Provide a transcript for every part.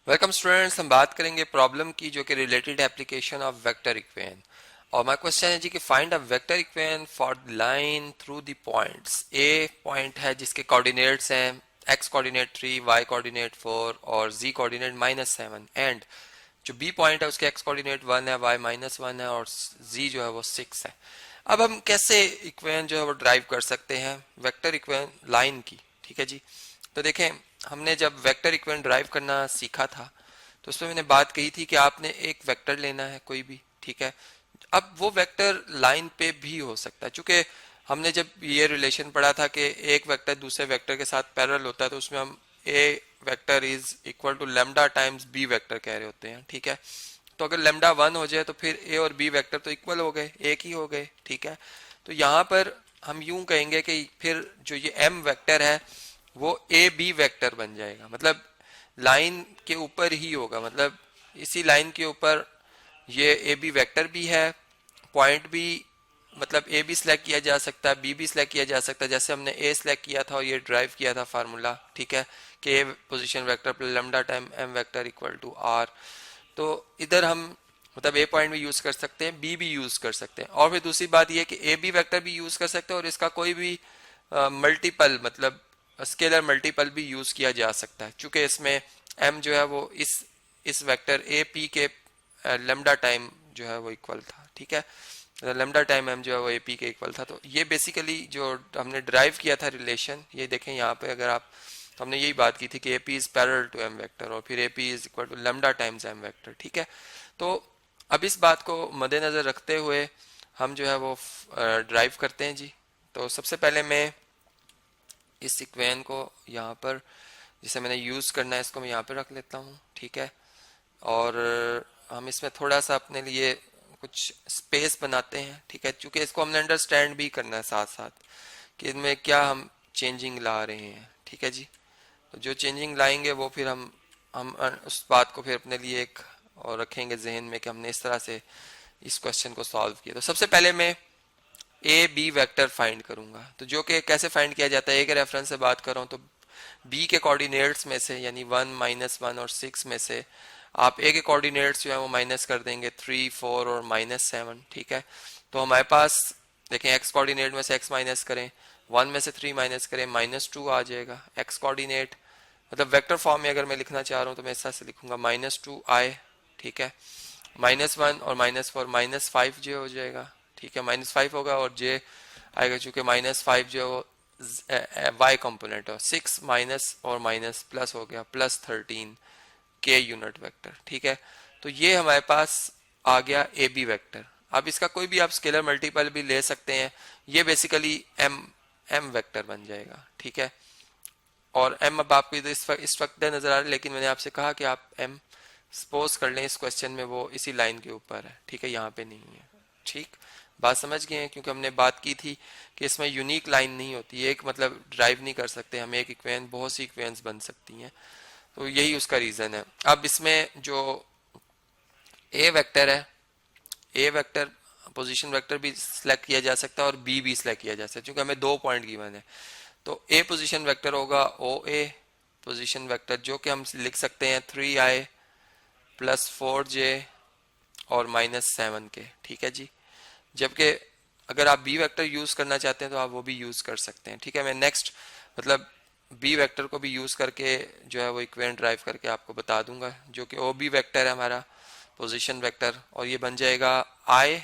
Welcome students, हम बात करेंगे प्रॉब्लम की जो कि related application of vector equation. और माय क्वेश्चन है जी कि find a vector equation for the line through the points. A point है जिसके कोऑर्डिनेट्स हैं एक्स कोऑर्डिनेट 3, वाई कोऑर्डिनेट 4 और जी कोऑर्डिनेट -7 एंड जो बी पॉइंट है उसके एक्स कोऑर्डिनेट 1 है, वाई -1 है और जी जो है वो 6 है। अब हम कैसे इक्वेशन जो है वो ड्राइव कर सकते हैं वेक्टर इक्वेशन लाइन की। ठीक है जी, तो देखें, हमने जब वेक्टर इक्वेशन ड्राइव करना सीखा था तो उसमें मैंने बात कही थी कि आपने एक वेक्टर लेना है कोई भी। ठीक है, अब वो वेक्टर लाइन पे भी हो सकता है, चूंकि हमने जब ये रिलेशन पढ़ा था कि एक वेक्टर दूसरे वेक्टर के साथ पैरेलल होता है तो उसमें हम A vector is equal to lambda times B vector कह रहे होते हैं। ठीक है, तो अगर लेमडा 1 हो जाए तो फिर ए और बी वेक्टर तो इक्वल हो गए, एक ही हो गए। ठीक है, तो यहाँ पर हम यूं कहेंगे कि फिर जो ये एम वेक्टर है वो ए बी वेक्टर बन जाएगा, मतलब लाइन के ऊपर ही होगा, मतलब इसी लाइन के ऊपर ये ए बी वेक्टर भी है, पॉइंट भी, मतलब ए भी सिलेक्ट किया जा सकता है, बी भी सिलेक्ट किया जा सकता है, जैसे हमने ए सिलेक्ट किया था और ये ड्राइव किया था फार्मूला। ठीक है, कि a position vector plus lambda time m vector equal to r. तो इधर हम मतलब ए पॉइंट भी यूज कर सकते हैं, बी भी यूज कर सकते हैं, और फिर दूसरी बात यह कि ए बी वेक्टर भी यूज कर सकते हैं और इसका कोई भी मल्टीपल मतलब स्केलर मल्टीपल भी यूज किया जा सकता है, चूंकि इसमें एम जो है वो इस वेक्टर ए पी के लेमडा टाइम जो है वो इक्वल था। ठीक है, लेमडा टाइम एम जो है वो ए पी के इक्वल था। तो ये बेसिकली जो हमने ड्राइव किया था रिलेशन, ये देखें यहाँ पे अगर आप, तो हमने यही बात की थी कि A P is parallel to M vector और फिर A P is equal to lambda times M vector. ठीक है, तो अब इस बात को मद्देनजर रखते हुए हम जो है वो ड्राइव करते हैं जी। तो सबसे पहले मैं इस इक्वेशन को यहाँ पर जिसे मैंने यूज करना है इसको मैं यहाँ पे रख लेता हूँ। ठीक है, और हम इसमें थोड़ा सा अपने लिए कुछ स्पेस बनाते हैं। ठीक है, क्योंकि इसको हमने अंडरस्टैंड भी करना है साथ साथ कि इसमें क्या हम चेंजिंग ला रहे हैं। ठीक है जी, तो जो चेंजिंग लाएंगे वो फिर हम उस बात को फिर अपने लिए एक और रखेंगे जहन में कि हमने इस तरह से इस क्वेश्चन को सॉल्व किया। तो सबसे पहले मैं ए बी वेक्टर फाइंड करूंगा, तो जो कि कैसे फाइंड किया जाता है, ए के रेफरेंस से बात कर रहा हूं तो बी के कोऑर्डिनेट्स में से यानी 1 -1 और 6 में से आप ए के कोऑर्डिनेट्स जो है वो माइनस कर देंगे 3 4 और -7। ठीक है, तो हमारे पास देखें एक्स कोऑर्डिनेट में से एक्स माइनस करें, 1 में से 3 माइनस करें, -2 आ जाएगा। एक्स कोऑर्डिनेट मतलब वेक्टर फॉर्म में अगर मैं लिखना चाह रहा हूँ तो मैं इस तरह से लिखूंगा -2i। ठीक है, -1 और -4 -5 जो हो जाएगा। ठीक है, -5 होगा और जे आएगा, चूंकि -5 जो वाई कंपोनेंट है, 6 माइनस और माइनस प्लस हो गया +13 के यूनिट वेक्टर। ठीक है, तो ये हमारे पास आ गया ए बी वेक्टर। अब इसका कोई भी आप स्केलर मल्टीपल भी ले सकते हैं, ये बेसिकली एम वेक्टर बन जाएगा। ठीक है, और एम अब आपको इस वक्त नजर आ रहा है, लेकिन मैंने आपसे कहा कि आप एम सपोज कर लें इस क्वेश्चन में वो इसी लाइन के ऊपर है। ठीक है, यहाँ पे नहीं है। ठीक, बात समझ गए हैं, क्योंकि हमने बात की थी कि इसमें यूनिक लाइन नहीं होती, एक मतलब ड्राइव नहीं कर सकते हम एक इक्वेशन, बहुत सी इक्वेशंस बन सकती हैं, तो यही उसका रीजन है। अब इसमें जो ए वेक्टर है, ए वेक्टर पोजीशन वेक्टर भी सिलेक्ट किया जा सकता है और बी भी सिलेक्ट किया जा सकता है, क्योंकि हमें 2 पॉइंट गिवन है। तो ए पोजीशन वेक्टर होगा ओ ए पोजीशन वेक्टर, जो कि हम लिख सकते हैं 3i +4j और -7 के। ठीक है जी, जबकि अगर आप बी वेक्टर यूज करना चाहते हैं तो आप वो भी यूज कर सकते हैं। ठीक है, मैं नेक्स्ट मतलब बी वेक्टर को भी यूज करके जो है वो इक्वेशन ड्राइव करके आपको बता दूंगा, जो कि ओ बी वेक्टर है हमारा पोजीशन वेक्टर, और ये बन जाएगा आई,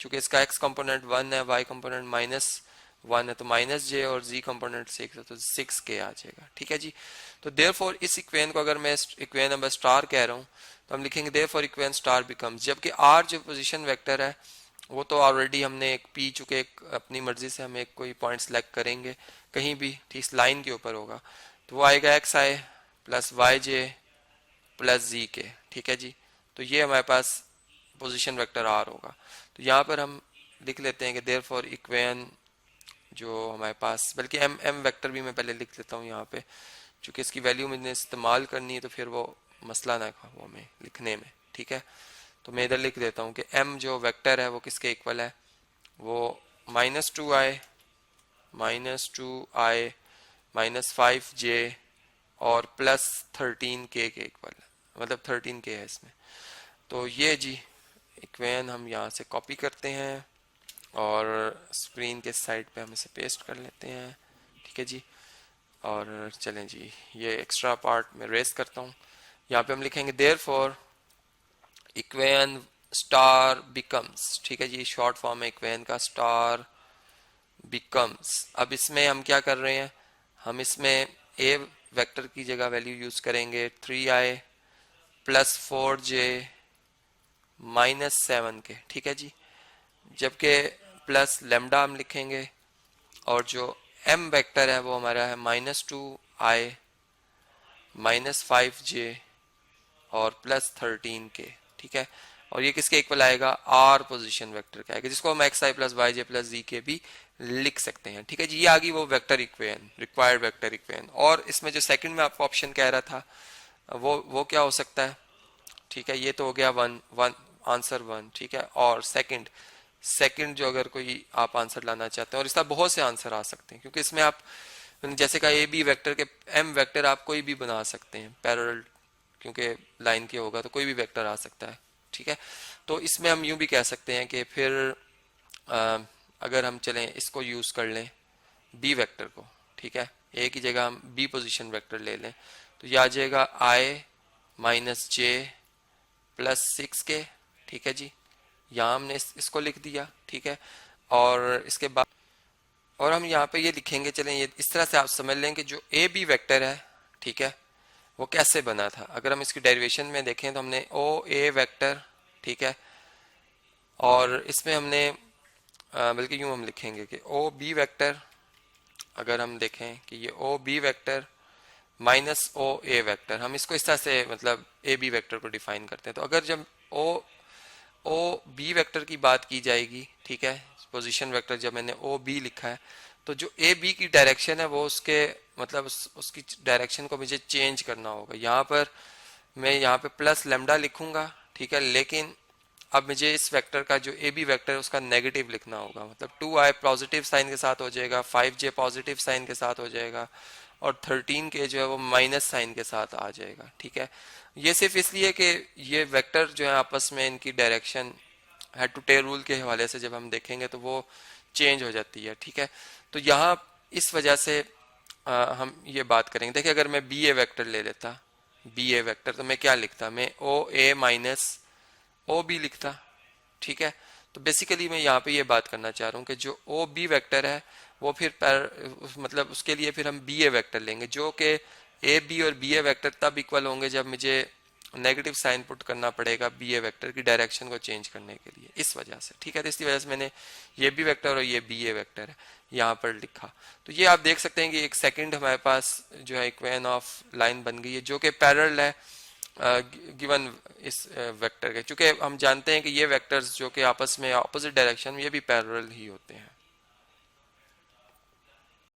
चूंकि इसका एक्स कंपोनेंट 1 है, वाई कंपोनेंट -1 है तो -j और z कंपोनेंट 6 है तो 6k आ जाएगा। ठीक है जी, तो देयरफॉर इस इक्वेशन को अगर मैं इक्वेशन नंबर स्टार कह रहा हूँ तो हम लिखेंगे देयरफॉर इक्वेशन स्टार बिकम्स, जबकि r जो पोजीशन वेक्टर है वो तो ऑलरेडी हमने एक पी, चुके एक अपनी मर्जी से हम एक कोई पॉइंट सेलेक्ट करेंगे कहीं भी, ठीक लाइन के ऊपर होगा, तो वो आएगा xi +yj +zk। ठीक है जी, तो ये हमारे पास पोजीशन वेक्टर r होगा। तो यहाँ पर हम लिख लेते हैं कि देयरफॉर इक्वेशन जो हमारे पास, बल्कि एम वेक्टर भी मैं पहले लिख लेता हूँ यहाँ पे, चूंकि इसकी वैल्यू मुझे इस्तेमाल करनी है तो फिर वो मसला ना हो हमें लिखने में। ठीक है, तो मैं इधर लिख देता हूँ कि m जो वेक्टर है वो किसके इक्वल है, वो -2i -5j और +13k के इक्वल है। मतलब 13k है इसमें। तो ये जी इक्वेशन हम यहाँ से कॉपी करते हैं और स्क्रीन के साइड पे हम इसे पेस्ट कर लेते हैं, ठीक है जी। और चलें जी, ये एक्स्ट्रा पार्ट में रेस करता हूँ। यहाँ पे हम लिखेंगे देयरफॉर इक्वेशन स्टार बिकम्स, ठीक है जी, शॉर्ट फॉर्म है इक्वेशन का स्टार बिकम्स। अब इसमें हम क्या कर रहे हैं, हम इसमें ए वेक्टर की जगह वैल्यू यूज करेंगे 3i plus 4j minus 7k, ठीक है जी। जबकि प्लस लेमडा हम लिखेंगे और जो m वेक्टर है वो हमारा है -2i माइनस 5j और प्लस 13k, ठीक है। और ये किसके इक्वल आएगा, r पोजीशन वेक्टर का आएगा, जिसको हम xi प्लस वाई जे प्लस जी के भी लिख सकते हैं, ठीक है जी। ये आ गई वो vector equation, required vector equation. और इसमें जो सेकंड में आपको ऑप्शन कह रहा था वो क्या हो सकता है, ठीक है। ये तो हो गया वन वन आंसर वन, ठीक है। और सेकंड जो अगर कोई आप आंसर लाना चाहते हैं, और इसका बहुत से आंसर आ सकते हैं क्योंकि इसमें आप जैसे का ए बी वेक्टर के एम वेक्टर आप कोई भी बना सकते हैं पैरेलल, क्योंकि लाइन के होगा तो कोई भी वेक्टर आ सकता है, ठीक है। तो इसमें हम यूं भी कह सकते हैं कि फिर अगर हम चलें इसको यूज कर लें बी वेक्टर को, ठीक है, ए की जगह हम बी पोजीशन वेक्टर ले लें, तो ये आ जाएगा आई माइनस जे प्लस 6k, ठीक है जी। यहाँ हमने इसको लिख दिया, ठीक है। और इसके बाद और हम यहाँ पे ये लिखेंगे, चलें ये इस तरह से आप समझ लें कि जो ए बी वेक्टर है, ठीक है, वो कैसे बना था। अगर हम इसकी डेरिवेशन में देखें तो हमने ओ ए वेक्टर, ठीक है, और इसमें हमने बल्कि यूं हम लिखेंगे कि ओ बी वेक्टर, अगर हम देखें कि ये O B vector minus O ए वेक्टर, हम इसको इस तरह से मतलब ए बी वेक्टर को डिफाइन करते हैं। तो अगर जब ओ बी वेक्टर की बात की जाएगी, ठीक है, पोजीशन वेक्टर जब मैंने ओ बी लिखा है, तो जो ए बी की डायरेक्शन है वो उसके मतलब उसकी डायरेक्शन को मुझे चेंज करना होगा। यहाँ पर मैं यहाँ पे प्लस लेमडा लिखूंगा, ठीक है, लेकिन अब मुझे इस वेक्टर का जो ए बी वेक्टर है उसका नेगेटिव लिखना होगा, मतलब 2i पॉजिटिव साइन के साथ हो जाएगा, 5j पॉजिटिव साइन के साथ हो जाएगा और 13k जो है वो माइनस साइन के साथ आ जाएगा, ठीक है। ये सिर्फ इसलिए कि ये वेक्टर जो है आपस में इनकी direction head to tail rule के हवाले से जब हम देखेंगे तो वो चेंज हो जाती है, ठीक है। तो यहाँ इस वजह से हम ये बात करेंगे। देखिए अगर मैं बी ए वेक्टर ले लेता, बी ए वेक्टर, तो मैं क्या लिखता, मैं ओ ए माइनस ओ बी लिखता, ठीक है। तो बेसिकली मैं यहाँ पे ये बात करना चाह रहा हूँ कि जो ओ बी वेक्टर है वो फिर मतलब उसके लिए फिर हम बी ए वेक्टर लेंगे, जो कि ए बी और बी ए वेक्टर तब इक्वल होंगे जब मुझे नेगेटिव साइन पुट करना पड़ेगा बी ए वेक्टर की डायरेक्शन को चेंज करने के लिए, इस वजह से, ठीक है। तो इसकी वजह से मैंने ये बी वेक्टर और ये बी ए वेक्टर है यहाँ पर लिखा। तो ये आप देख सकते हैं कि एक सेकंड हमारे पास जो है इक्वेशन ऑफ लाइन बन गई है जो कि पैरेलल है गिवन इस वेक्टर के। चूंकि हम जानते हैं कि ये वेक्टर्स जो कि आपस में ऑपोजिट डायरेक्शन में ये भी पैरेलल ही होते हैं।